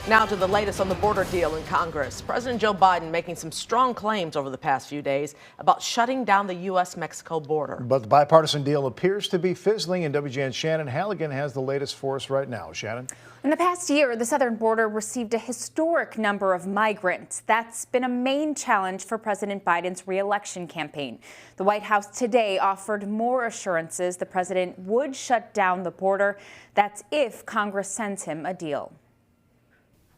Now to the latest on the border deal in Congress. President Joe Biden making some strong claims over the past few days about shutting down the U.S. Mexico border. But the bipartisan deal appears to be fizzling, and WGN's Shannon Halligan has the latest for us right now. Shannon? In the past year, the southern border received a historic number of migrants. That's been a main challenge for President Biden's re-election campaign. The White House today offered more assurances the president would shut down the border. That's if Congress sends him a deal.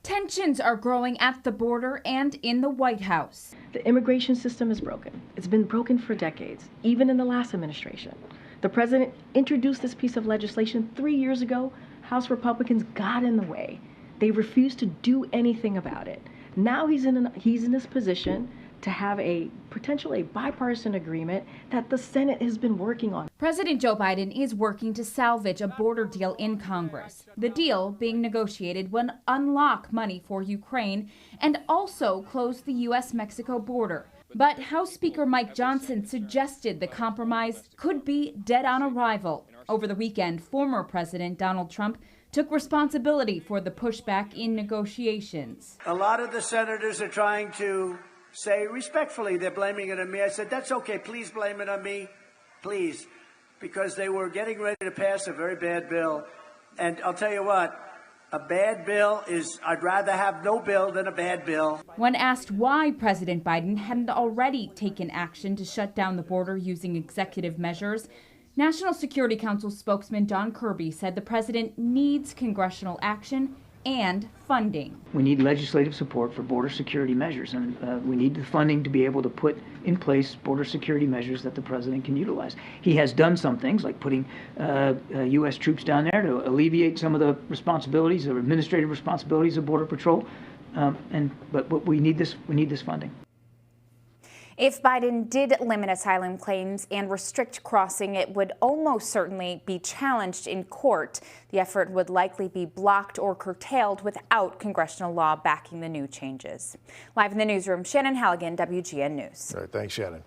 Tensions are growing at the border and in the White House. The immigration system is broken. It's been broken for decades, even in the last administration. The president introduced this piece of legislation 3 years ago. House Republicans got in the way. They refused to do anything about it. Now he's in this position to have a potentially bipartisan agreement that the Senate has been working on. President Joe Biden is working to salvage a border deal in Congress. The deal being negotiated would unlock money for Ukraine and also close the U.S. Mexico border. But House Speaker Mike Johnson suggested the compromise could be dead on arrival. Over the weekend, former President Donald Trump took responsibility for the pushback in negotiations. A lot of the senators are trying to say respectfully they're blaming it on me. I said, that's okay, please blame it on me, please, because they were getting ready to pass a very bad bill. And I'll tell you what, a bad bill is, I'd rather have no bill than a bad bill. When asked why President Biden hadn't already taken action to shut down the border using executive measures, National Security Council spokesman John Kirby said the president needs congressional action and funding. We need legislative support for border security measures, and we need the funding to be able to put in place border security measures that the president can utilize. He has done some things like putting U.S. troops down there to alleviate some of the responsibilities or administrative responsibilities of Border Patrol, but we need this funding. If Biden did limit asylum claims and restrict crossing, it would almost certainly be challenged in court. The effort would likely be blocked or curtailed without congressional law backing the new changes. Live in the newsroom, Shannon Halligan, WGN News. All right, thanks, Shannon.